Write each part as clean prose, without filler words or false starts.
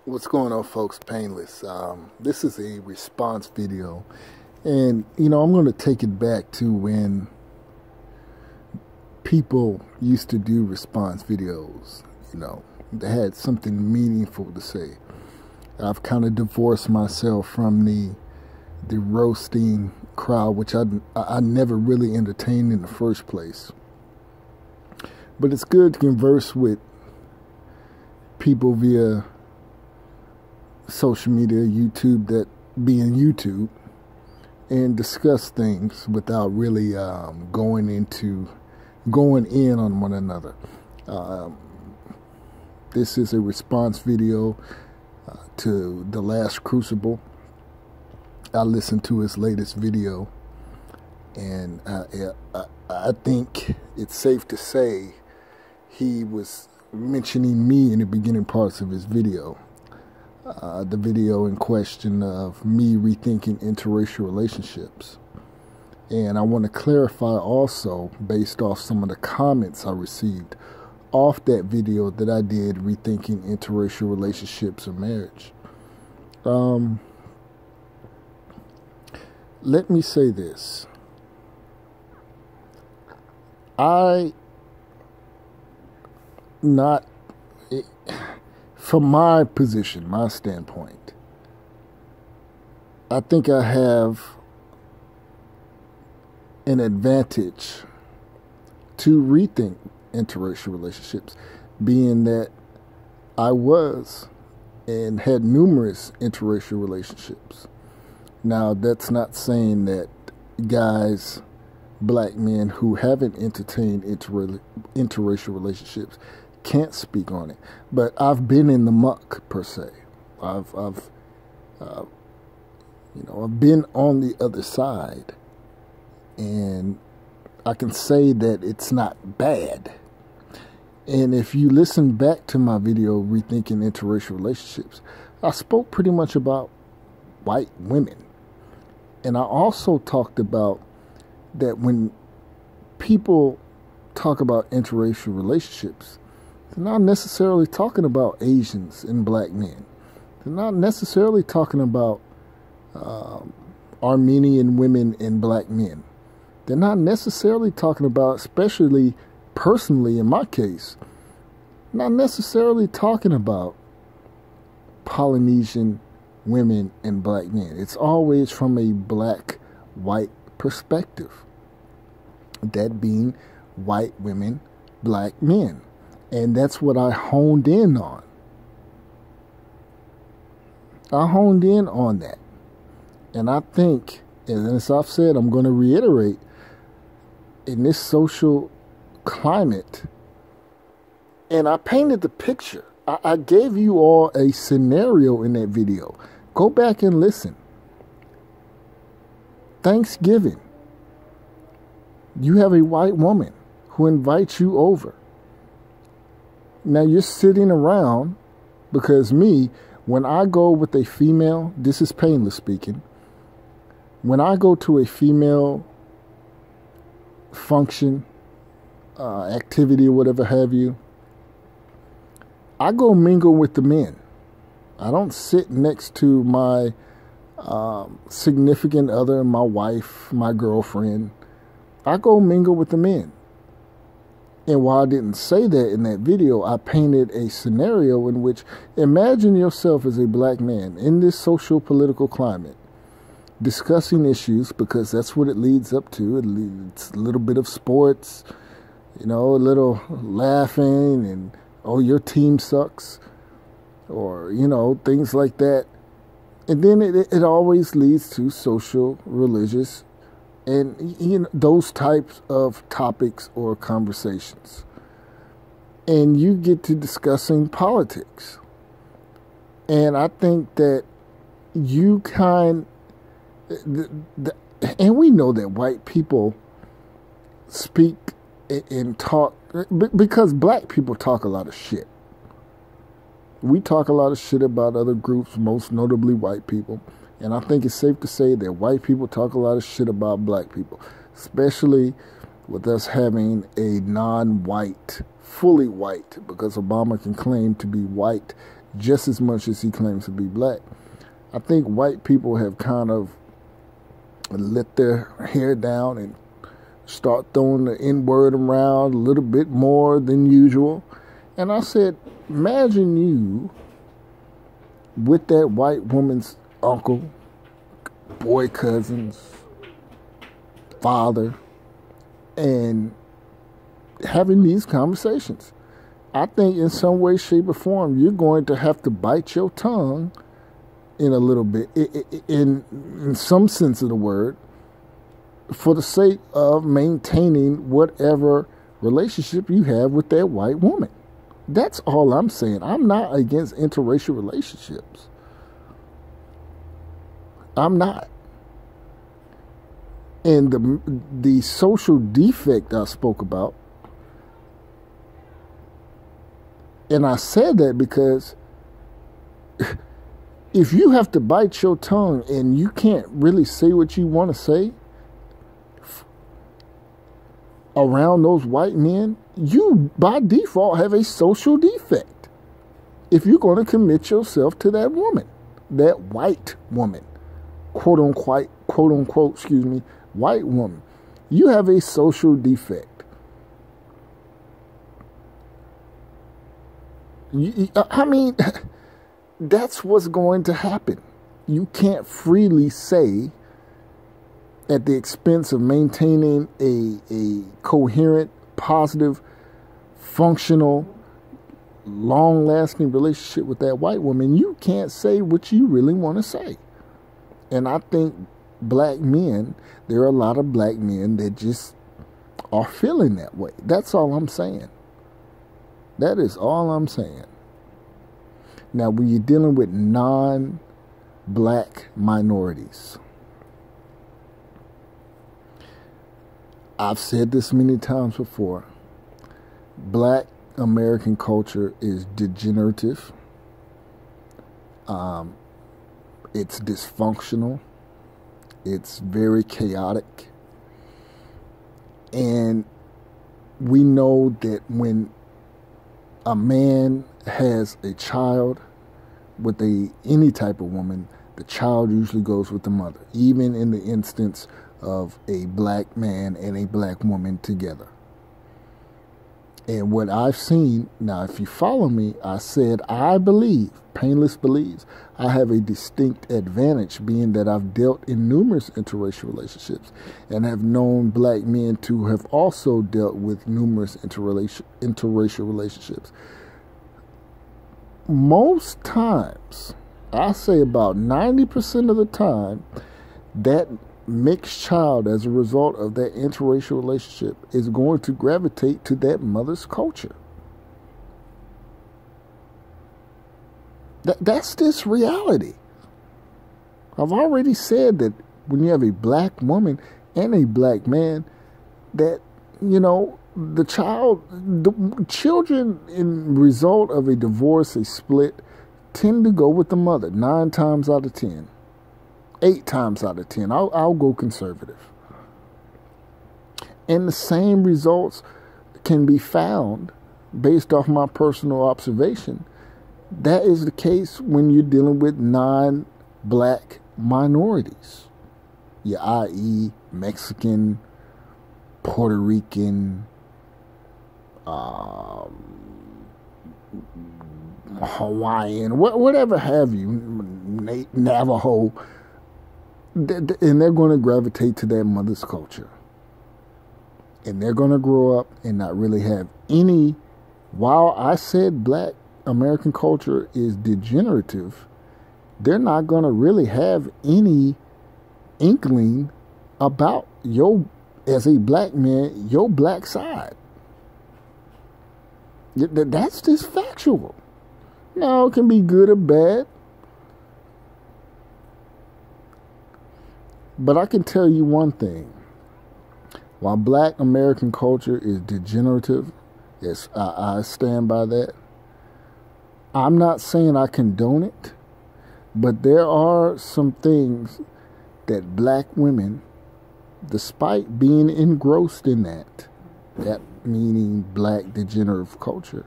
What's going on, folks? Painless. This is a response video, and I'm going to take it back to when people used to do response videos. They had something meaningful to say. I've kind of divorced myself from the roasting crowd, which I never really entertained in the first place. But it's good to converse with people via social media, YouTube, that being YouTube, and discuss things without really going in on one another. This is a response video to TheLastCrucible. I listened to his latest video, and I think it's safe to say he was mentioning me in the beginning parts of his video. The video in question of me rethinking interracial relationships. And I want to clarify also, based off some of the comments I received off that video that I did, rethinking interracial relationships or marriage. Let me say this. From my position, my standpoint, I think I have an advantage to rethink interracial relationships, being that I was and had numerous interracial relationships. Now, that's not saying that guys, black men who haven't entertained interracial relationships can't speak on it, but I've been in the muck per se. I've been on the other side, and I can say that it's not bad. And if you listen back to my video, Rethinking Interracial Relationships, I spoke pretty much about white women, and I also talked about that when people talk about interracial relationships, they're not necessarily talking about Asians and black men. They're not necessarily talking about Armenian women and black men. They're not necessarily talking about, especially personally in my case, not necessarily talking about Polynesian women and black men. It's always from a black-white perspective. That being white women, black men. And that's what I honed in on. I honed in on that. And I think, and as I've said, I'm going to reiterate, in this social climate, and I painted the picture. I gave you all a scenario in that video. Go back and listen. Thanksgiving. You have a white woman who invites you over. Now you're sitting around, because when I go with a female, this is Painless speaking, when I go to a female function, activity, or whatever have you, I go mingle with the men. I don't sit next to my significant other, my wife, my girlfriend. I go mingle with the men. And while I didn't say that in that video, I painted a scenario in which, imagine yourself as a black man in this social political climate, discussing issues, because that's what it leads up to. It's a little bit of sports, a little laughing, and, oh, your team sucks, or, things like that. And then it always leads to social, religious, and those types of topics or conversations. And you get to discussing politics. And I think that and we know that white people speak and talk, because black people talk a lot of shit. We talk a lot of shit about other groups, most notably white people. And I think it's safe to say that white people talk a lot of shit about black people, especially with us having a non-white, fully white, because Obama can claim to be white just as much as he claims to be black. I think white people have kind of let their hair down and start throwing the N-word around a little bit more than usual. And I said, imagine you with that white woman's uncle, boy cousins, father, and having these conversations. I think in some way, shape, or form, you're going to have to bite your tongue in a little bit, in some sense of the word, for the sake of maintaining whatever relationship you have with that white woman. That's all I'm saying. I'm not against interracial relationships. I'm not. And the social defect I spoke about, and I said that because if you have to bite your tongue and you can't really say what you want to say around those white men, you by default have a social defect. If you're going to commit yourself to that woman, that white woman, quote unquote, white woman, you have a social defect. I mean, that's what's going to happen. You can't freely say, at the expense of maintaining a coherent, positive, functional, long-lasting relationship with that white woman, you can't say what you really want to say. And I think black men, there are a lot of black men that just are feeling that way. That's all I'm saying. That is all I'm saying. Now, when you're dealing with non-black minorities, I've said this many times before, black American culture is degenerative. It's dysfunctional. It's very chaotic. And we know that when a man has a child with any type of woman, the child usually goes with the mother, even in the instance of a black man and a black woman together. And what I've seen, now if you follow me, I said I believe, Painless believes, I have a distinct advantage, being that I've dealt in numerous interracial relationships and have known black men to have also dealt with numerous interracial relationships. Most times, I say about 90% of the time, that mixed child, as a result of that interracial relationship, is going to gravitate to that mother's culture. That's this reality. I've already said that when you have a black woman and a black man, that, you know, the children in result of a divorce, a split, tend to go with the mother 9 times out of 10. 8 times out of 10. I'll go conservative. And the same results can be found based off my personal observation. That is the case when you're dealing with non-black minorities. Yeah, i.e. Mexican, Puerto Rican, Hawaiian, whatever have you, Navajo. And they're going to gravitate to their mother's culture. And they're going to grow up and not really have any, while I said black American culture is degenerative, they're not going to really have any inkling about as a black man, your black side. That's just factual. Now, it can be good or bad. But I can tell you one thing. While black American culture is degenerative, yes, I stand by that. I'm not saying I condone it, but there are some things that black women, despite being engrossed in that meaning black degenerative culture,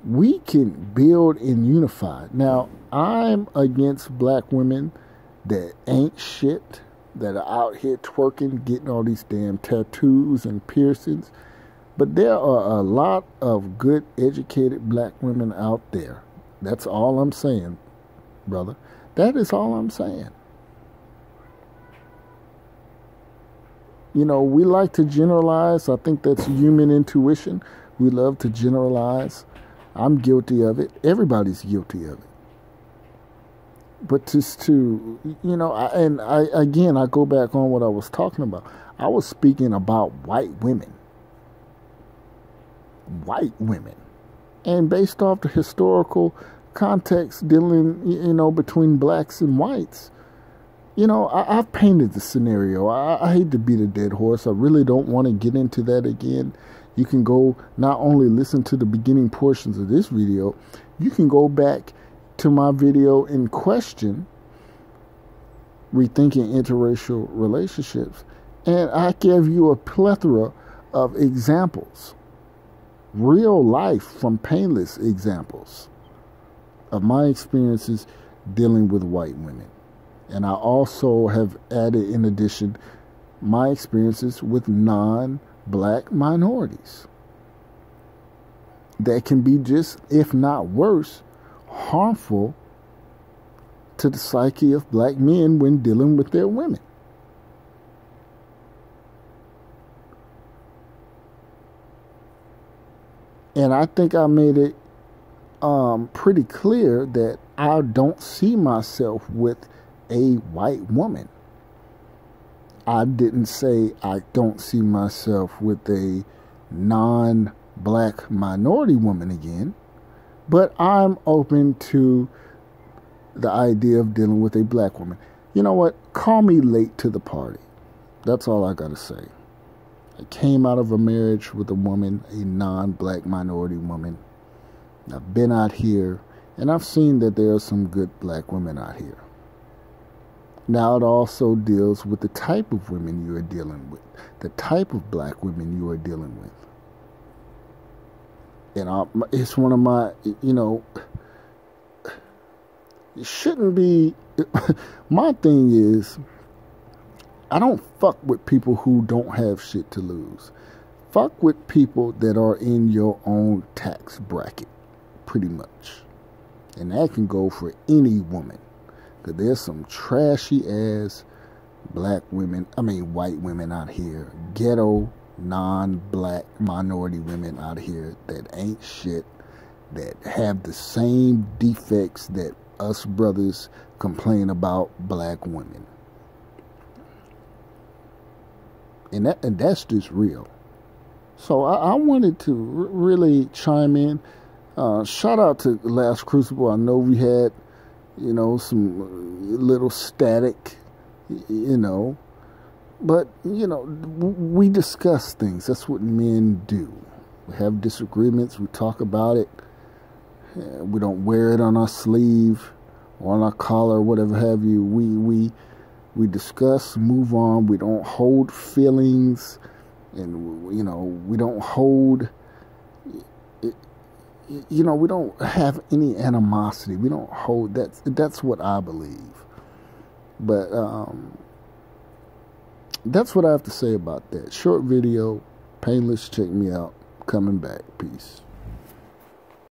we can build and unify. Now, I'm against black women that ain't shit, that are out here twerking, getting all these damn tattoos and piercings. But there are a lot of good, educated black women out there. That's all I'm saying, brother. That is all I'm saying. You know, we like to generalize. I think that's human intuition. We love to generalize. I'm guilty of it. Everybody's guilty of it. But just to, you know, I go back on what I was talking about. I was speaking about white women. White women. And based off the historical context dealing, you know, between blacks and whites, you know, I've painted the scenario. I hate to beat a dead horse. I really don't want to get into that again. You can go not only listen to the beginning portions of this video, you can go back to my video in question, Rethinking Interracial Relationships, and I gave you a plethora of examples, real life from painless examples of my experiences dealing with white women. And I also have added, in addition, my experiences with non-black minorities that can be just, if not worse, harmful to the psyche of black men when dealing with their women. And I think I made it pretty clear that I don't see myself with a white woman. I didn't say I don't see myself with a non-black minority woman again, but I'm open to the idea of dealing with a black woman. You know what? Call me late to the party. That's all I gotta say. I came out of a marriage with a woman, a non-black minority woman. I've been out here, and I've seen that there are some good black women out here. Now it also deals with the type of women you are dealing with, the type of black women you are dealing with. And it's one of my, you know, it shouldn't be, my thing is, I don't fuck with people who don't have shit to lose. Fuck with people that are in your own tax bracket, pretty much. And that can go for any woman. Because there's some trashy ass white women out here. Ghetto, non-black minority women out here that ain't shit. That have the same defects that us brothers complain about black women. And that's just real. So I wanted to really chime in. Shout out to TheLastCrucible. I know we had, you know, some little static, you know. But, you know, we discuss things. That's what men do. We have disagreements. We talk about it. We don't wear it on our sleeve or on our collar or whatever have you. We discuss, move on. We don't hold feelings. And, you know, we don't hold, you know, we don't have any animosity. We don't hold, that's what I believe. But that's what I have to say about that. Short video, painless, check me out. Coming back. Peace.